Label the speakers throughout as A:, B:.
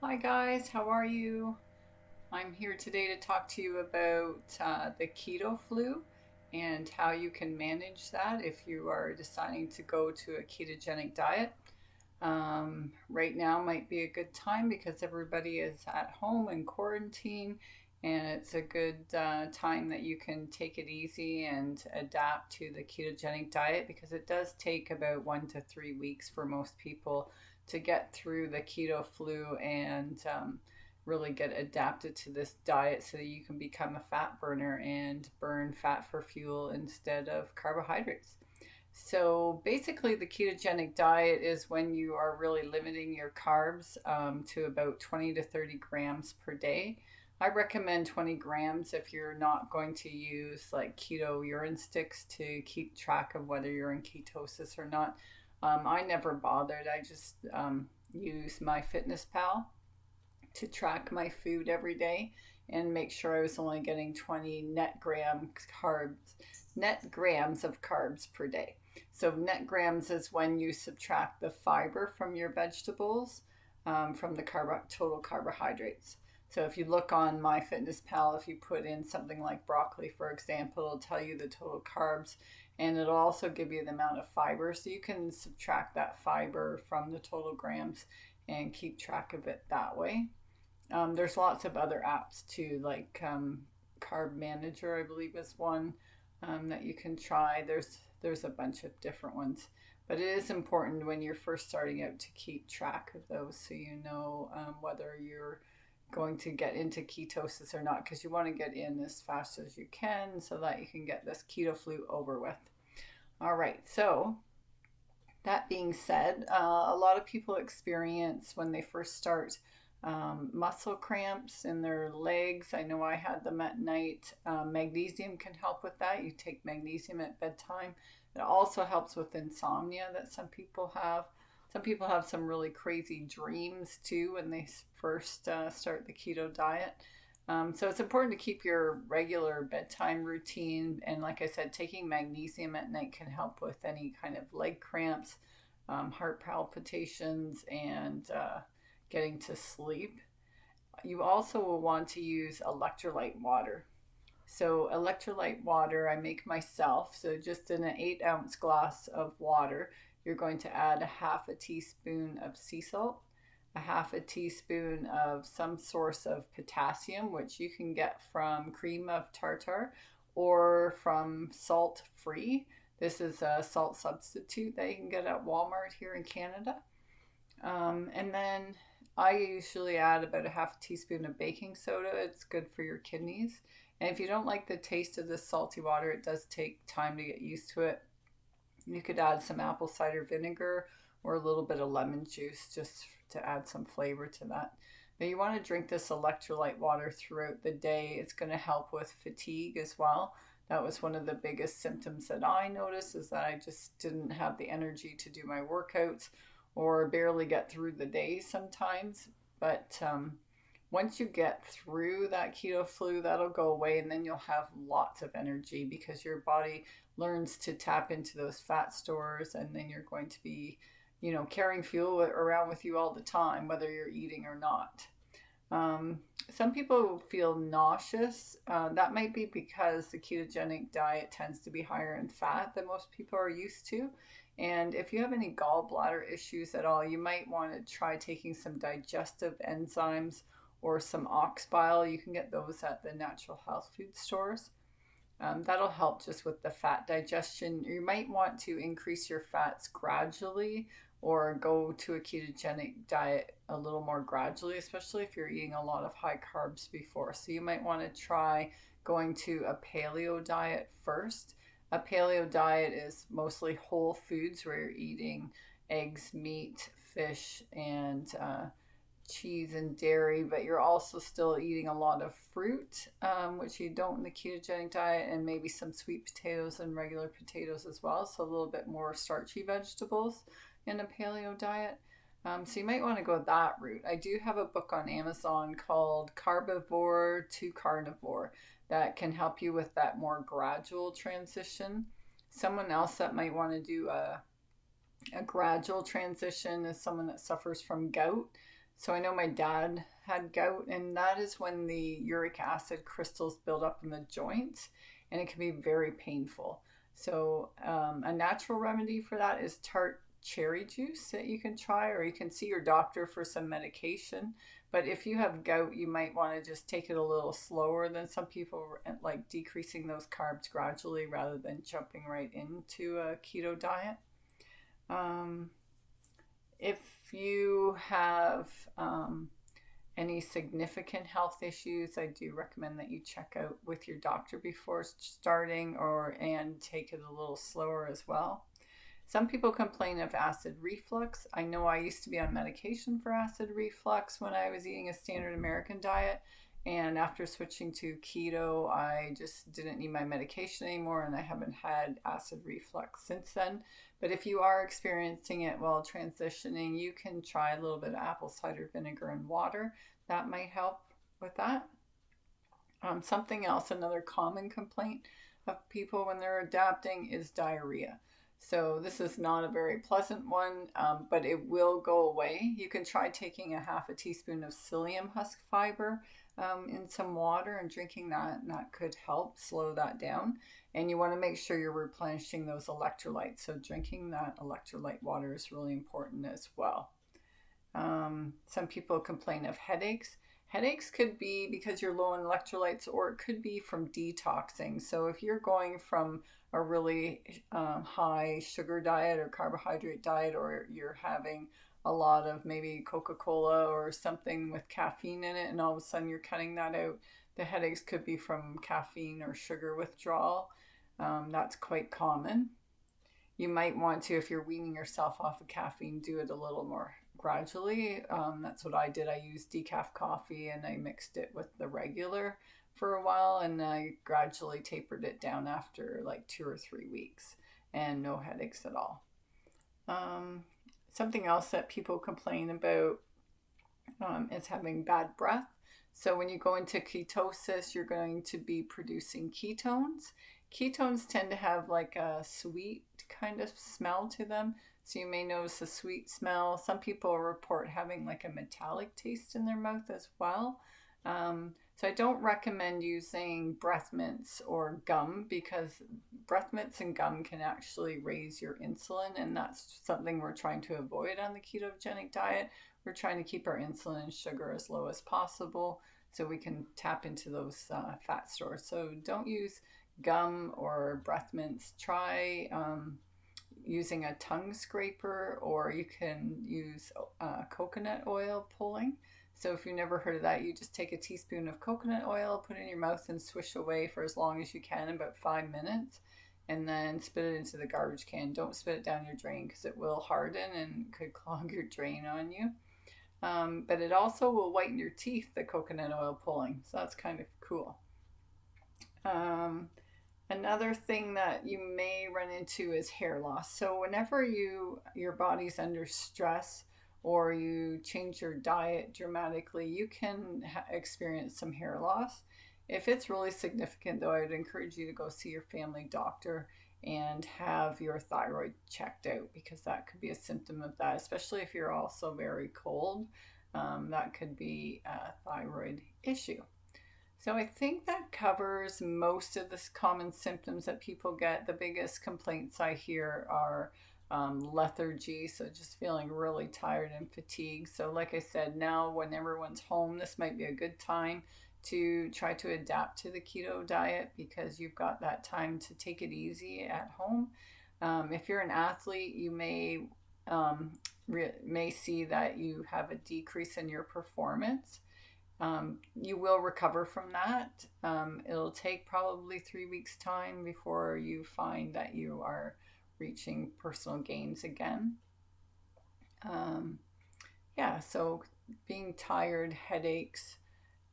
A: Hi guys, how are you? I'm here today to talk to you about the keto flu and how you can manage that if you are deciding to go to a ketogenic diet. Right now might be a good time because everybody is at home in quarantine, and it's a good time that you can take it easy and adapt to the ketogenic diet because it does take about 1 to 3 weeks for most people to get through the keto flu and really get adapted to this diet so that you can become a fat burner and burn fat for fuel instead of carbohydrates. So basically, the ketogenic diet is when you are really limiting your carbs to about 20 to 30 grams per day. I recommend 20 grams if you're not going to use like keto urine sticks to keep track of whether you're in ketosis or not. I never bothered. I just use my Fitness Pal to track my food every day and make sure I was only getting 20 net grams of carbs per day. So net grams is when you subtract the fiber from your vegetables from the total carbohydrates. So if you look on MyFitnessPal, if you put in something like broccoli, for example, it'll tell you the total carbs, and it'll also give you the amount of fiber. So you can subtract that fiber from the total grams and keep track of it that way. There's lots of other apps too, like Carb Manager, I believe, is one that you can try. There's a bunch of different ones, but it is important when you're first starting out to keep track of those so you know whether you're going to get into ketosis or not, because you want to get in as fast as you can so that you can get this keto flu over with. All right, so that being said, a lot of people experience when they first start muscle cramps in their legs. I know I had them at night. Magnesium can help with that. You take magnesium at bedtime. It also helps with insomnia that some people have. Some people have some really crazy dreams too when they first start the keto diet. So it's important to keep your regular bedtime routine. And like I said, taking magnesium at night can help with any kind of leg cramps, heart palpitations, and getting to sleep. You also will want to use electrolyte water. So, electrolyte water I make myself. So, just in an 8-ounce glass of water, you're going to add a half a teaspoon of sea salt, a half a teaspoon of some source of potassium, which you can get from cream of tartar or from salt free. This is a salt substitute that you can get at Walmart here in Canada. And then I usually add about a half a teaspoon of baking soda. It's good for your kidneys. And if you don't like the taste of the salty water, it does take time to get used to it. You could add some apple cider vinegar or a little bit of lemon juice just to add some flavor to that. Now you want to drink this electrolyte water throughout the day. It's going to help with fatigue as well. That was one of the biggest symptoms that I noticed, is that I just didn't have the energy to do my workouts or barely get through the day sometimes. But once you get through that keto flu, that'll go away, and then you'll have lots of energy because your body learns to tap into those fat stores, and then you're going to be, carrying fuel around with you all the time, whether you're eating or not. Some people feel nauseous. That might be because the ketogenic diet tends to be higher in fat than most people are used to. And if you have any gallbladder issues at all, you might want to try taking some digestive enzymes or some ox bile. You can get those at the natural health food stores. That'll help just with the fat digestion. You might want to increase your fats gradually or go to a ketogenic diet a little more gradually, especially if you're eating a lot of high carbs before. So you might want to try going to a paleo diet first. A paleo diet is mostly whole foods where you're eating eggs, meat, fish, and cheese and dairy, but you're also still eating a lot of fruit, which you don't in the ketogenic diet, and maybe some sweet potatoes and regular potatoes as well. So a little bit more starchy vegetables in a paleo diet. So you might want to go that route. I do have a book on Amazon called Carbivore to Carnivore that can help you with that more gradual transition. Someone else that might want to do a gradual transition is someone that suffers from gout. So I know my dad had gout, and that is when the uric acid crystals build up in the joints, and it can be very painful. So a natural remedy for that is tart cherry juice that you can try, or you can see your doctor for some medication. But if you have gout, you might want to just take it a little slower than some people, like decreasing those carbs gradually rather than jumping right into a keto diet. Um, if you have any significant health issues, I do recommend that you check out with your doctor before starting, and take it a little slower as well. Some people complain of acid reflux. I know I used to be on medication for acid reflux when I was eating a standard American diet. And after switching to keto, I just didn't need my medication anymore, and I haven't had acid reflux since then. But if you are experiencing it while transitioning, you can try a little bit of apple cider vinegar and water. That might help with that. Something else, another common complaint of people when they're adapting is diarrhea. So this is not a very pleasant one, but it will go away. You can try taking a half a teaspoon of psyllium husk fiber in some water and drinking that, and that could help slow that down. And you want to make sure you're replenishing those electrolytes. So drinking that electrolyte water is really important as well. Some people complain of headaches. Headaches could be because you're low in electrolytes, or it could be from detoxing. So if you're going from a really high sugar diet or carbohydrate diet, or you're having a lot of maybe Coca-Cola or something with caffeine in it, and all of a sudden you're cutting that out, the headaches could be from caffeine or sugar withdrawal. That's quite common. You might want to, if you're weaning yourself off of caffeine, do it a little more gradually. That's what I did. I used decaf coffee and I mixed it with the regular for a while, and I gradually tapered it down after like 2 or 3 weeks, and no headaches at all. Something else that people complain about is having bad breath. So when you go into ketosis, you're going to be producing ketones. Ketones tend to have like a sweet kind of smell to them. So you may notice a sweet smell. Some people report having like a metallic taste in their mouth as well. So I don't recommend using breath mints or gum, because breath mints and gum can actually raise your insulin, and that's something we're trying to avoid on the ketogenic diet. We're trying to keep our insulin and sugar as low as possible so we can tap into those fat stores. So don't use gum or breath mints. Try using a tongue scraper, or you can use coconut oil pulling. So if you've never heard of that, you just take a teaspoon of coconut oil, put it in your mouth, and swish away for as long as you can, about 5 minutes, and then spit it into the garbage can. Don't spit it down your drain, because it will harden and could clog your drain on you. But it also will whiten your teeth, the coconut oil pulling. So that's kind of cool. Another thing that you may run into is hair loss. So whenever your body's under stress, or you change your diet dramatically, you can experience some hair loss. If it's really significant, though, I would encourage you to go see your family doctor and have your thyroid checked out, because that could be a symptom of that, especially if you're also very cold. That could be a thyroid issue. So I think that covers most of the common symptoms that people get. The biggest complaints I hear are lethargy, so just feeling really tired and fatigued. So like I said, now when everyone's home, this might be a good time to try to adapt to the keto diet, because you've got that time to take it easy at home. If you're an athlete, you may see that you have a decrease in your performance. You will recover from that. It'll take probably 3 weeks time before you find that you are reaching personal gains again. So being tired, headaches,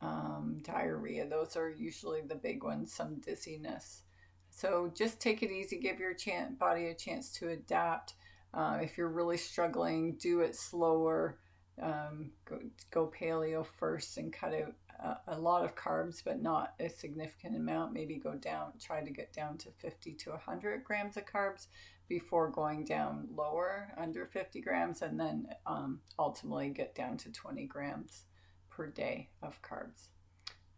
A: diarrhea, those are usually the big ones, some dizziness. So just take it easy, give your body a chance to adapt. If you're really struggling, do it slower. Go paleo first and cut out a lot of carbs, but not a significant amount. Maybe try to get down to 50 to 100 grams of carbs, before going down lower under 50 grams, and then ultimately get down to 20 grams per day of carbs.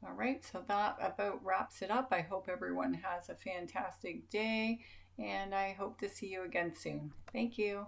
A: All right, so that about wraps it up. I hope everyone has a fantastic day, and I hope to see you again soon. Thank you.